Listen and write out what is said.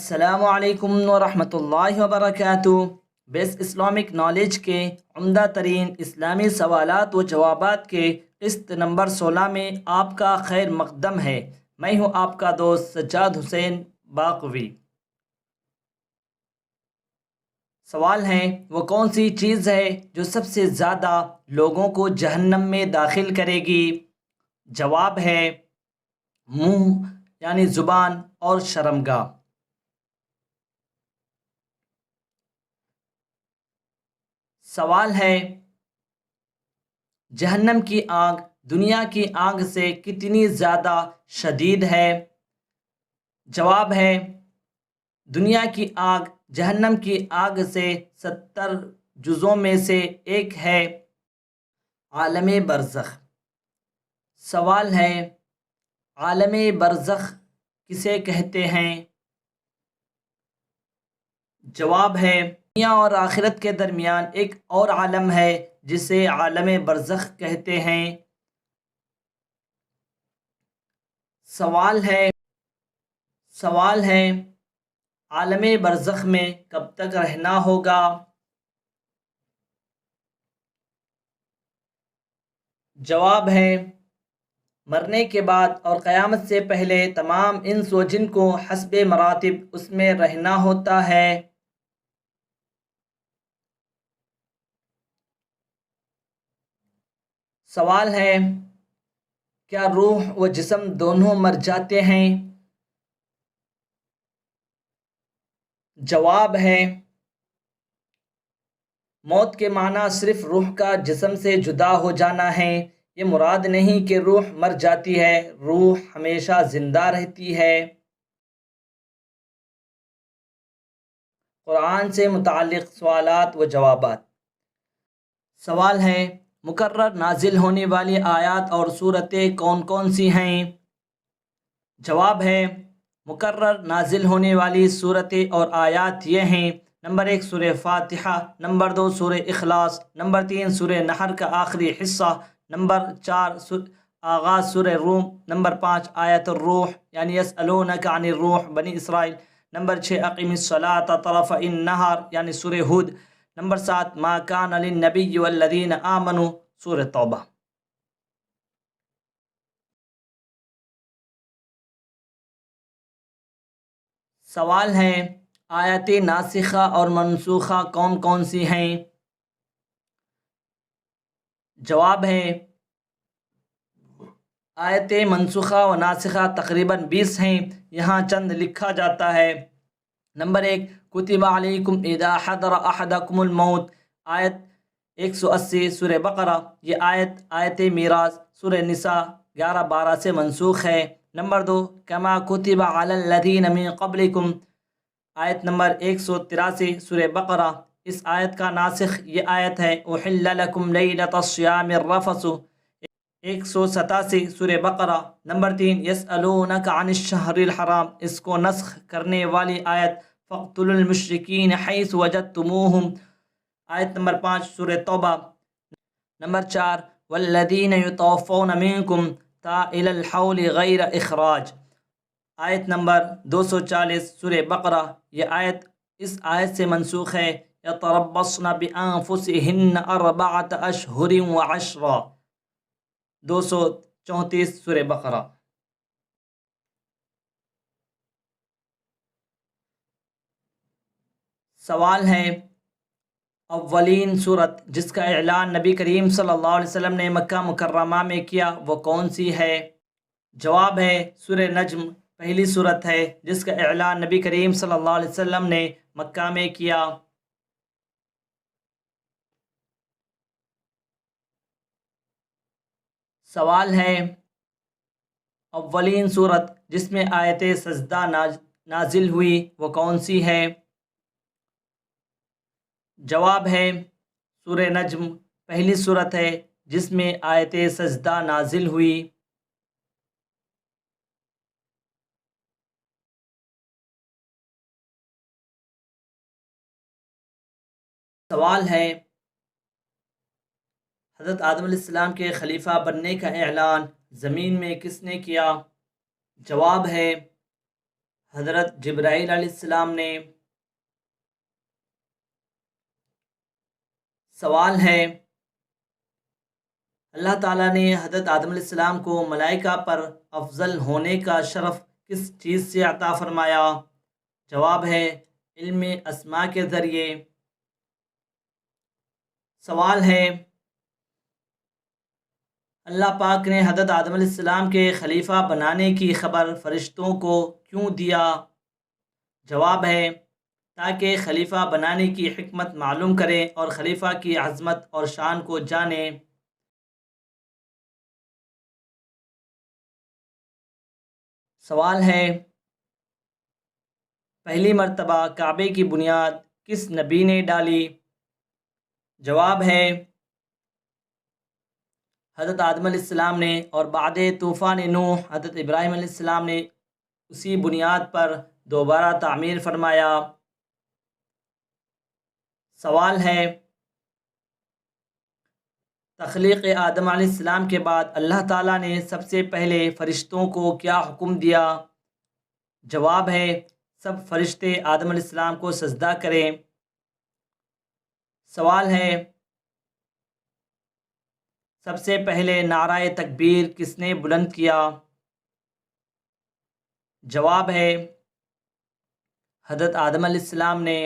السلام علیکم ورحمۃ اللہ وبرکاتہ۔ بیس اسلامک نالج کے عمدہ ترین اسلامی سوالات و جوابات کے قسط نمبر 16 میں آپ کا خیر مقدم ہے۔ میں ہوں آپ کا دوست سجاد حسین باقوی۔ سوال ہے، وہ کون سی چیز ہے جو سب سے زیادہ لوگوں کو جہنم میں داخل کرے گی؟ جواب ہے منہ یعنی زبان اور شرمگاہ۔ سوال ہے، جہنم کی آگ دنیا کی آگ سے کتنی زیادہ شدید ہے؟ جواب ہے دنیا کی آگ جہنم کی آگ سے 70 جزوں میں سے ایک ہے۔ عالم برزخ۔ سوال ہے، عالم برزخ کسے کہتے ہیں؟ جواب ہے دنیا اور آخرت کے درمیان ایک اور عالم ہے جسے عالم برزخ کہتے ہیں۔ سوال ہے عالم برزخ میں کب تک رہنا ہوگا؟ جواب ہے مرنے کے بعد اور قیامت سے پہلے تمام انس و جن کو حسب مراتب اس میں رہنا ہوتا ہے۔ سوال ہے، کیا روح و جسم دونوں مر جاتے ہیں؟ جواب ہے موت کے معنی صرف روح کا جسم سے جدا ہو جانا ہے۔ یہ مراد نہیں کہ روح مر جاتی ہے، روح ہمیشہ زندہ رہتی ہے۔ قرآن سے متعلق سوالات و جوابات۔ سوال ہے، مقرر نازل ہونے والی آیات اور صورتیں کون کون سی ہیں؟ جواب ہے مقرر نازل ہونے والی صورتیں اور آیات یہ ہیں: نمبر 1 سورہ فاتحہ، نمبر 2 سورہ اخلاص، نمبر 3 سورہ نحل کا آخری حصہ، نمبر 4 آغاز سورہ روم، نمبر 5 آیت الروح یعنی یسألونک عن الروح بنی اسرائیل، نمبر 6 اقیم الصلاۃ طرفی النہار یعنی سورہ ہود، نمبر 7 ما کان للنبی والذین آمنوا سورہ توبہ۔ سوال ہے، آیات ناسخہ اور منسوخہ کون کون سی ہیں؟ جواب ہے آیت منسوخہ و ناسخہ تقریباً 20 ہیں، یہاں چند لکھا جاتا ہے۔ نمبر 1 کتب علیکم اذا حضر احدکم الموت، آیت 180 سورہ بقرہ۔ یہ آیت میراث سورہ نساء 11-12 سے منسوخ ہے۔ نمبر 2 کما کتب علی الذین من قبلکم، آیت نمبر 183 سورہ بقرہ۔ اس آیت کا ناسخ یہ آیت ہے احل لکم لیلۃ الصیام الرفث، 187 سورہ بقرہ۔ نمبر 3 یسألونک عن الشہر الحرام، اس کو نسخ کرنے والی آیت فاقتلوا المشرکین حیث وجدتموہم، آیت نمبر 5 سورہ توبہ۔ نمبر 4 والذین یتوفون منکم الی الحول غیر اخراج، آیت نمبر 240 سورہ بقرہ۔ یہ آیت اس آیت سے منسوخ ہے یتربصن بانفسہن اربعۃ اشہر وعشرا، 234 سورہ بقرہ۔ سوال ہے، اولین صورت جس کا اعلان نبی کریم صلی اللہ علیہ وسلم نے مکہ مکرمہ میں کیا وہ کون سی ہے؟ جواب ہے سورہ نجم پہلی صورت ہے جس کا اعلان نبی کریم صلی اللہ علیہ وسلم نے مکہ میں کیا۔ سوال ہے، اولین صورت جس میں آیت سجدہ نازل ہوئی وہ کون سی ہے؟ جواب ہے سورہ نجم پہلی صورت ہے جس میں آیت سجدہ نازل ہوئی۔ سوال ہے، حضرت آدم علیہ السلام کے خلیفہ بننے کا اعلان زمین میں کس نے کیا؟ جواب ہے حضرت جبرائیل علیہ السلام نے؟ سوال ہے اللہ تعالیٰ نے حضرت آدم علیہ السلام کو ملائکہ پر افضل ہونے کا شرف کس چیز سے عطا فرمایا؟ جواب ہے علم اسماء کے ذریعے۔ سوال ہے اللہ پاک نے حضرت آدم علیہ السلام کے خلیفہ بنانے کی خبر فرشتوں کو کیوں دیا؟ جواب ہے تاکہ خلیفہ بنانے کی حکمت معلوم کریں اور خلیفہ کی عظمت اور شان کو جانیں۔ سوال ہے پہلی مرتبہ کعبے کی بنیاد کس نبی نے ڈالی؟ جواب ہے حضرت آدم علیہ السلام نے، اور بعد طوفان نوح حضرت ابراہیم علیہ السلام نے اسی بنیاد پر دوبارہ تعمیر فرمایا۔ سوال ہے تخلیق آدم علیہ السلام کے بعد اللہ تعالیٰ نے سب سے پہلے فرشتوں کو کیا حکم دیا؟ جواب ہے سب فرشتے آدم علیہ السلام کو سجدہ کریں۔ سوال ہے سب سے پہلے نعرہ تکبیر کس نے بلند کیا؟ جواب ہے حضرت آدم علیہ السلام نے۔